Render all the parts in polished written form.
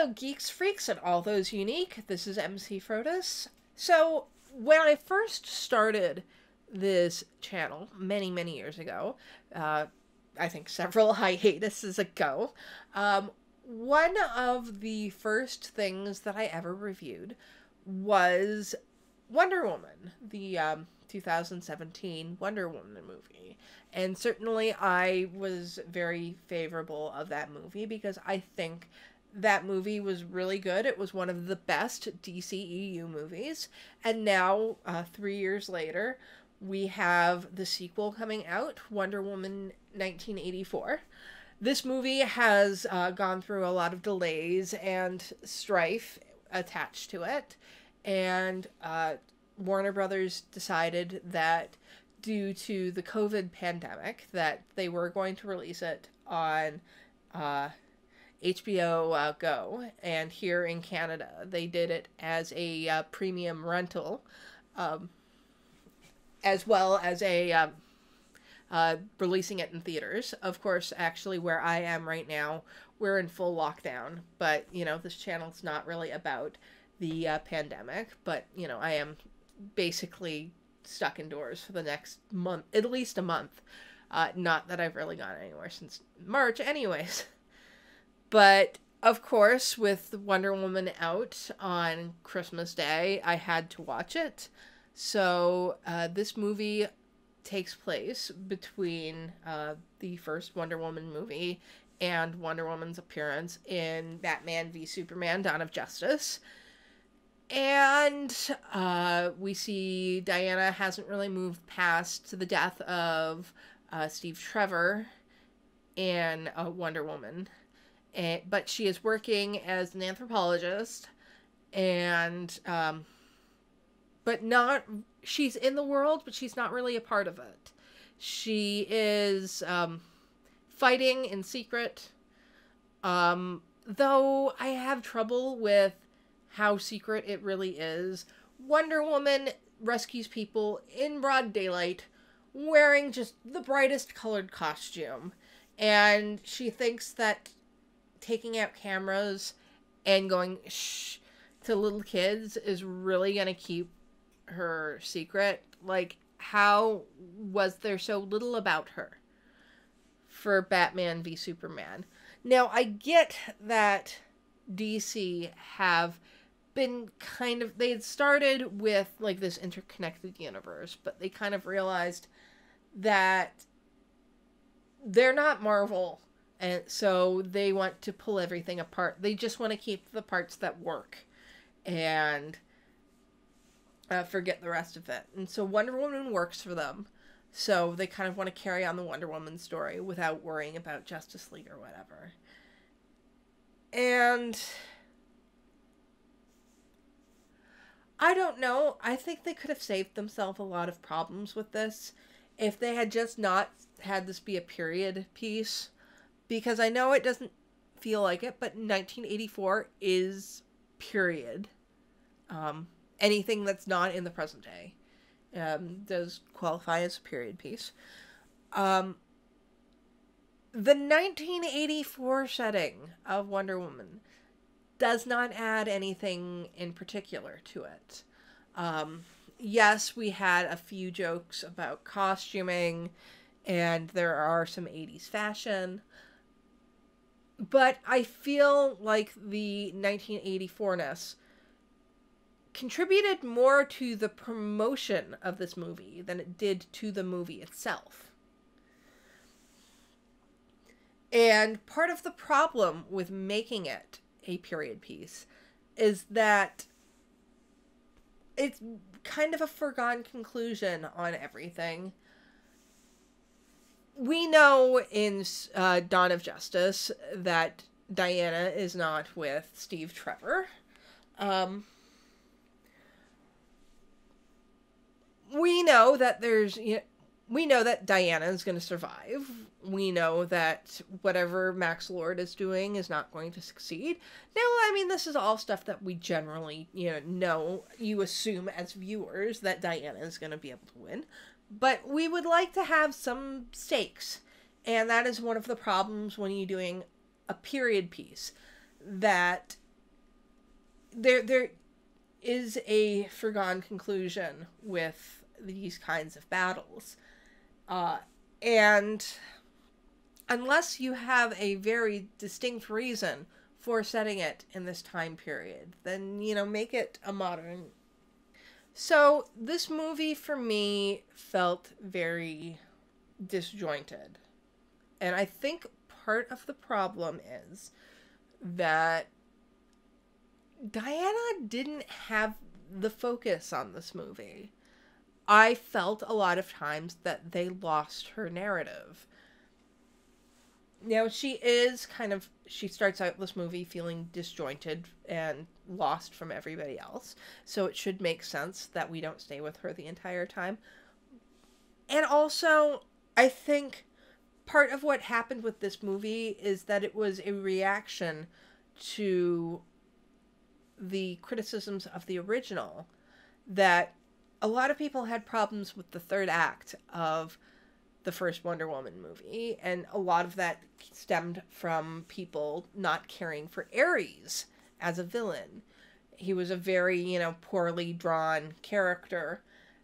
Hello, geeks, freaks, and all those unique. This is EmceeFrodis. So, when I first started this channel many, many years ago, I think several hiatuses ago, one of the first things that I ever reviewed was Wonder Woman, the 2017 Wonder Woman movie. And certainly I was very favorable of that movie because I think that movie was really good. It was one of the best DCEU movies. And now, 3 years later, we have the sequel coming out, Wonder Woman 1984. This movie has gone through a lot of delays and strife attached to it. And Warner Brothers decided that due to the COVID pandemic that they were going to release it on HBO Go, and here in Canada they did it as a premium rental, as well as a releasing it in theaters. Of course, actually where I am right now, we're in full lockdown, but you know, this channel's not really about the pandemic, but you know, I am basically stuck indoors for the next month, at least a month. Not that I've really gone anywhere since March anyways. But, of course, with Wonder Woman out on Christmas Day, I had to watch it. So, this movie takes place between the first Wonder Woman movie and Wonder Woman's appearance in Batman v Superman: Dawn of Justice. And we see Diana hasn't really moved past the death of Steve Trevor in Wonder Woman. But she is working as an anthropologist, and but not, she's in the world, but she's not really a part of it. She is fighting in secret, though I have trouble with how secret it really is. Wonder Woman rescues people in broad daylight, wearing just the brightest colored costume, and she thinks that taking out cameras and going shh to little kids is really gonna keep her secret. Like, how was there so little about her for Batman v Superman? Now, I get that DC have been kind of, they had started with like this interconnected universe, but they kind of realized that they're not Marvel, and so they want to pull everything apart. They just want to keep the parts that work and forget the rest of it. And so Wonder Woman works for them, so they kind of want to carry on the Wonder Woman story without worrying about Justice League or whatever. And I don't know. I think they could have saved themselves a lot of problems with this if they had just not had this be a period piece. Because I know it doesn't feel like it, but 1984 is period. Anything that's not in the present day does qualify as a period piece. The 1984 setting of Wonder Woman does not add anything in particular to it. Yes, we had a few jokes about costuming, and there are some 80s fashion, but I feel like the 1984-ness contributed more to the promotion of this movie than it did to the movie itself. And part of the problem with making it a period piece is that it's kind of a foregone conclusion on everything. We know in Dawn of Justice that Diana is not with Steve Trevor. We know that we know that Diana is going to survive. We know that whatever Max Lord is doing is not going to succeed. Now, I mean, this is all stuff that we generally, know. You assume as viewers that Diana is going to be able to win. But we would like to have some stakes. And that is one of the problems when you're doing a period piece. That there is a foregone conclusion with these kinds of battles. And unless you have a very distinct reason for setting it in this time period, then, make it a modern. So this movie for me felt very disjointed. And I think part of the problem is that Diana didn't have the focus on this movie. I felt a lot of times that they lost her narrative. Now, she starts out this movie feeling disjointed and lost from everybody else. So it should make sense that we don't stay with her the entire time. And also, I think part of what happened with this movie is that it was a reaction to the criticisms of the original, that a lot of people had problems with the third act of the first Wonder Woman movie, and a lot of that stemmed from people not caring for Ares as a villain. He was a very, poorly drawn character,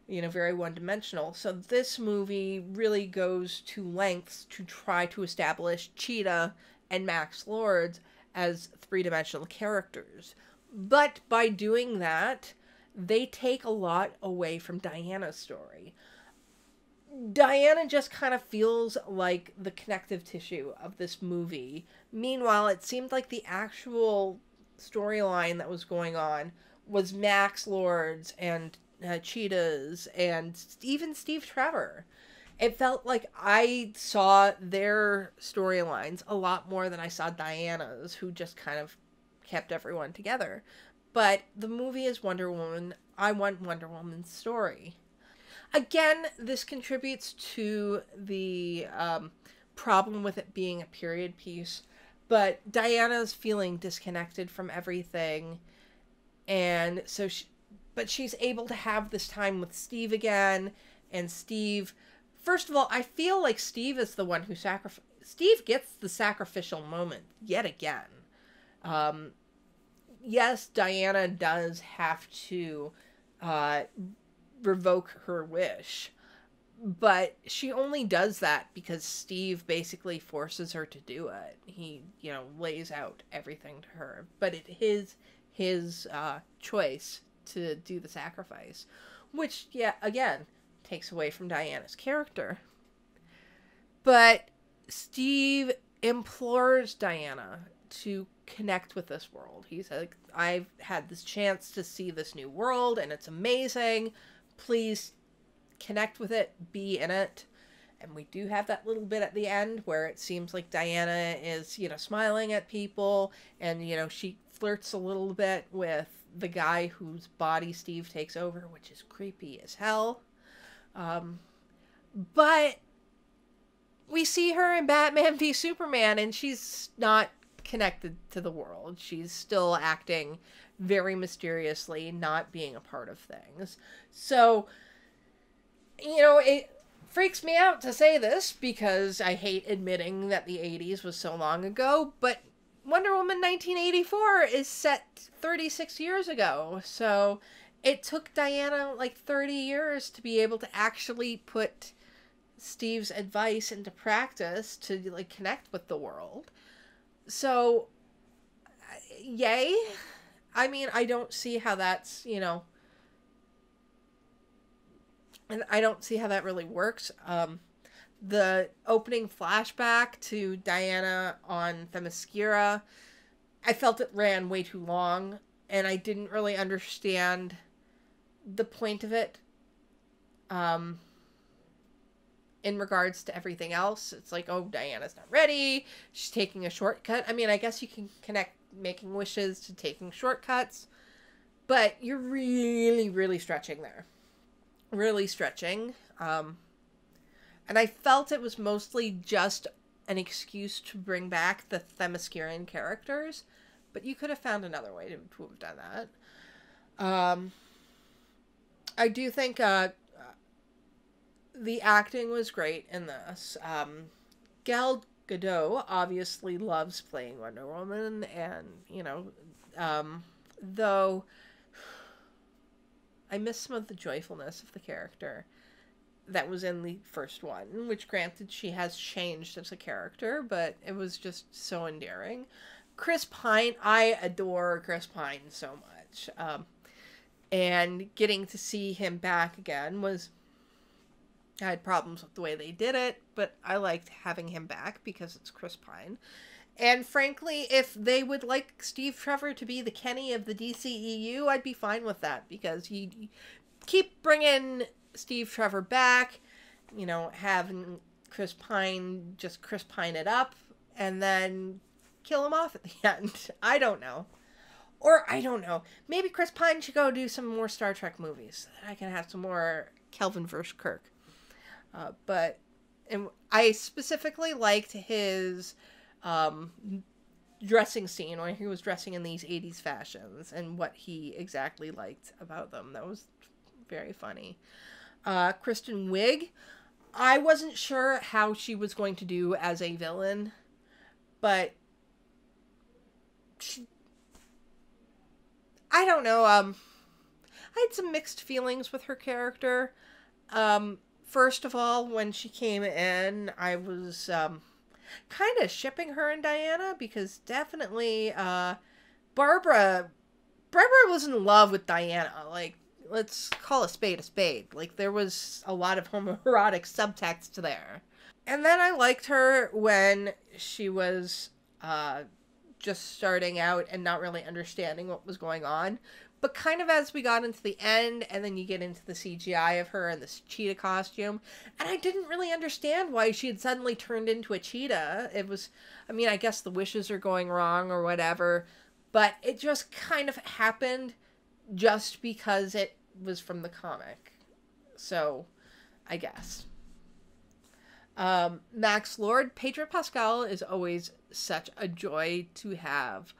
very one-dimensional. So this movie really goes to lengths to try to establish Cheetah and Max Lord as three-dimensional characters. But by doing that, they take a lot away from Diana's story. Diana just kind of feels like the connective tissue of this movie. Meanwhile, it seemed like the actual storyline that was going on was Max Lord's and Cheetah's and even Steve Trevor. It felt like I saw their storylines a lot more than I saw Diana's, who just kind of kept everyone together. But the movie is Wonder Woman. I want Wonder Woman's story. Again, this contributes to the problem with it being a period piece, but Diana's feeling disconnected from everything, and so she's able to have this time with Steve again, and Steve, first of all, I feel like Steve is the one who Steve gets the sacrificial moment yet again. Yes, Diana does have to revoke her wish, but she only does that because Steve basically forces her to do it. He, lays out everything to her, but it is his choice to do the sacrifice, which, again, takes away from Diana's character. But Steve implores Diana to connect with this world. He's like, I've had this chance to see this new world, and it's amazing. Please connect with it, be in it. And we do have that little bit at the end where it seems like Diana is, smiling at people, and, she flirts a little bit with the guy whose body Steve takes over, which is creepy as hell. But we see her in Batman v Superman, and she's not connected to the world. She's still acting very mysteriously, not being a part of things. So, it freaks me out to say this because I hate admitting that the 80s was so long ago, but Wonder Woman 1984 is set 36 years ago. So it took Diana like 30 years to be able to actually put Steve's advice into practice to connect with the world. So, yay. I mean, I don't see how that's, and I don't see how that really works. The opening flashback to Diana on Themyscira, I felt it ran way too long, and I didn't really understand the point of it. In regards to everything else, it's like, oh, Diana's not ready. She's taking a shortcut. I mean, I guess you can connect making wishes to taking shortcuts, but you're really, really stretching there. Really stretching. And I felt it was mostly just an excuse to bring back the Themysciran characters, but you could have found another way to have done that. I do think the acting was great in this. Gal Gadot obviously loves playing Wonder Woman, and, though I miss some of the joyfulness of the character that was in the first one, which granted she has changed as a character, but it was just so endearing. Chris Pine, I adore Chris Pine so much. And getting to see him back again was... I had problems with the way they did it, but I liked having him back because it's Chris Pine. And frankly, if they would like Steve Trevor to be the Kenny of the DCEU, I'd be fine with that, because you keep bringing Steve Trevor back, you know, having Chris Pine just Chris Pine it up, and then kill him off at the end. I don't know. Or, I don't know. Maybe Chris Pine should go do some more Star Trek movies, so that I can have some more Kelvin vs. Kirk. But I specifically liked his dressing scene when he was dressing in these 80s fashions and what he exactly liked about them. That was very funny. Kristen Wiig, I wasn't sure how she was going to do as a villain, but I don't know. I had some mixed feelings with her character. First of all, when she came in, I was kind of shipping her and Diana, because definitely Barbara was in love with Diana. Like, let's call a spade a spade. Like, there was a lot of homoerotic subtext there. And then I liked her when she was just starting out and not really understanding what was going on. But kind of as we got into the end, and then you get into the CGI of her in this cheetah costume, and I didn't really understand why she had suddenly turned into a cheetah. It was, I mean, I guess the wishes are going wrong or whatever, but it just kind of happened just because it was from the comic. So, I guess. Max Lord, Pedro Pascal is always such a joy to have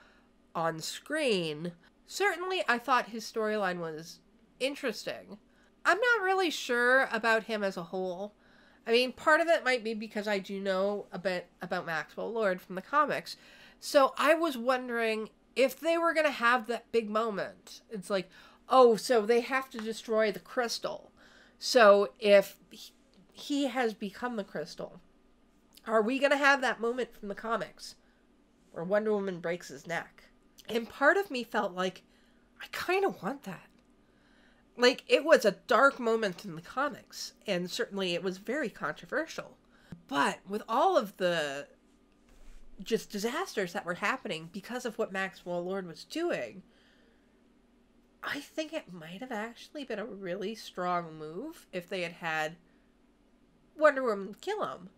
on screen. Certainly, I thought his storyline was interesting. I'm not really sure about him as a whole. I mean, part of it might be because I do know a bit about Maxwell Lord from the comics. So I was wondering if they were going to have that big moment. It's like, oh, so they have to destroy the crystal. So if he has become the crystal, are we going to have that moment from the comics where Wonder Woman breaks his neck? And part of me felt like, I kind of want that. Like, it was a dark moment in the comics, and certainly it was very controversial. But with all of the just disasters that were happening because of what Maxwell Lord was doing, I think it might have actually been a really strong move if they had had Wonder Woman kill him.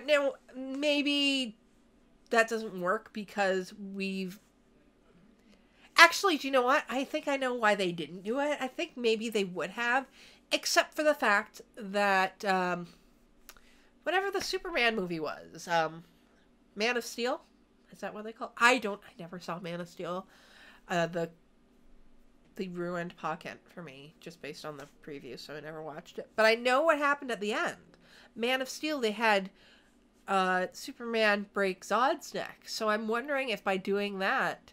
Now, maybe that doesn't work because we've... Actually, do you know what? I think I know why they didn't do it. I think maybe they would have, except for the fact that whatever the Superman movie was, Man of Steel? Is that what they call it? I never saw Man of Steel. The ruined pocket for me, just based on the preview, so I never watched it. But I know what happened at the end. Man of Steel, they had Superman break Zod's neck. So I'm wondering if by doing that,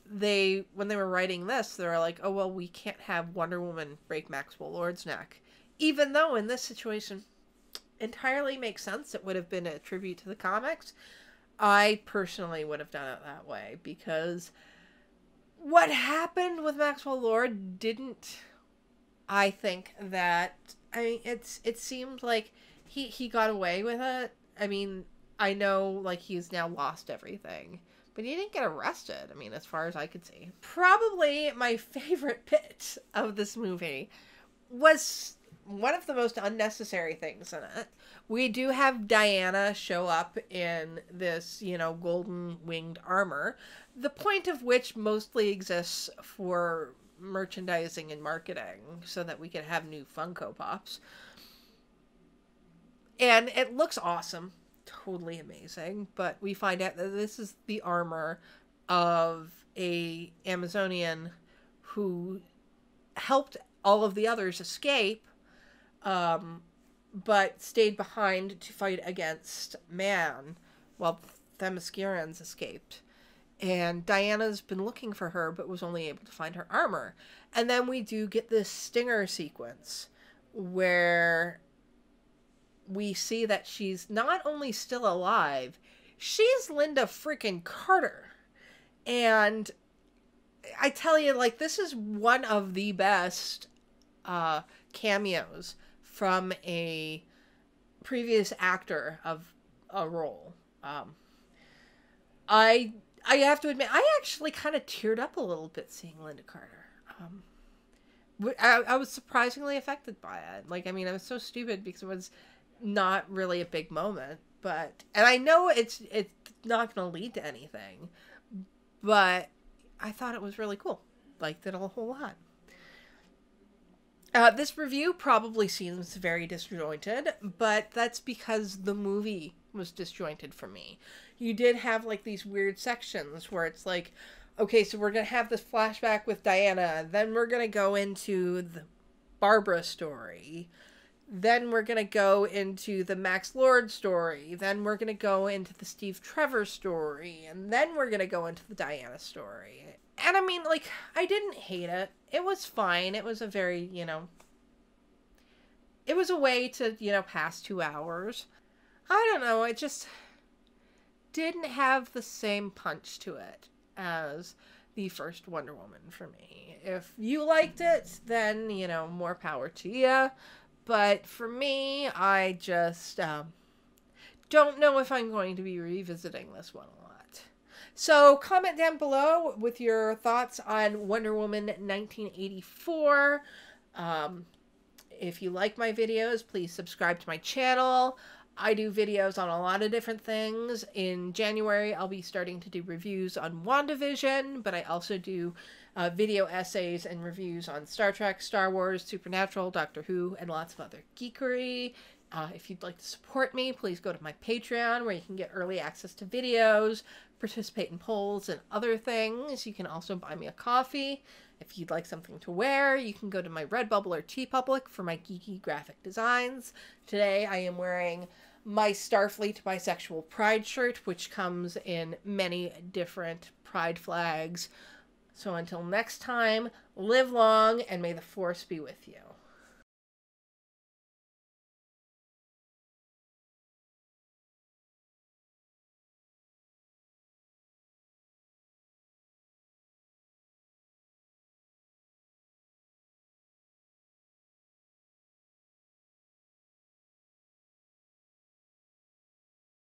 when they were writing this, they were like, oh, well, we can't have Wonder Woman break Maxwell Lord's neck. Even though in this situation, entirely makes sense. It would have been a tribute to the comics. I personally would have done it that way, because what happened with Maxwell Lord didn't, I think that, I mean, it seemed like he got away with it. I mean, I know, like, he's now lost everything, but he didn't get arrested, I mean, as far as I could see. Probably my favorite bit of this movie was one of the most unnecessary things in it. We do have Diana show up in this, golden winged armor, the point of which mostly exists for merchandising and marketing, so that we can have new Funko Pops. And it looks awesome. Totally amazing. But we find out that this is the armor of a Amazonian who helped all of the others escape, but stayed behind to fight against man while Themyscirans escaped. And Diana's been looking for her, but was only able to find her armor. And then we do get this stinger sequence where we see that she's not only still alive, she's Linda freaking Carter. And I tell you, like, this is one of the best cameos from a previous actor of a role. I have to admit, I actually kind of teared up a little bit seeing Linda Carter. I was surprisingly affected by it. Like, I mean, I was so stupid because it was not really a big moment, but, and I know it's not going to lead to anything, but I thought it was really cool. Liked it a whole lot. This review probably seems very disjointed, but that's because the movie was disjointed for me. You did have like these weird sections where it's like, okay, so we're going to have this flashback with Diana, then we're going to go into the Barbara story, then we're going to go into the Max Lord story, then we're going to go into the Steve Trevor story, and then we're going to go into the Diana story. And I mean, like, I didn't hate it. It was fine. It was a very, you know, it was a way to, you know, pass 2 hours. I don't know, it just didn't have the same punch to it as the first Wonder Woman for me. If you liked it, then, you know, more power to you. But for me, I just don't know if I'm going to be revisiting this one a lot. So comment down below with your thoughts on Wonder Woman 1984. If you like my videos, please subscribe to my channel. I do videos on a lot of different things. In January, I'll be starting to do reviews on WandaVision, but I also do video essays and reviews on Star Trek, Star Wars, Supernatural, Doctor Who, and lots of other geekery. If you'd like to support me, please go to my Patreon, where you can get early access to videos, participate in polls, and other things. You can also buy me a coffee. If you'd like something to wear, you can go to my Redbubble or TeePublic for my geeky graphic designs. Today, I am wearing my Starfleet Bisexual Pride shirt, which comes in many different pride flags. So until next time, live long, and may the Force be with you.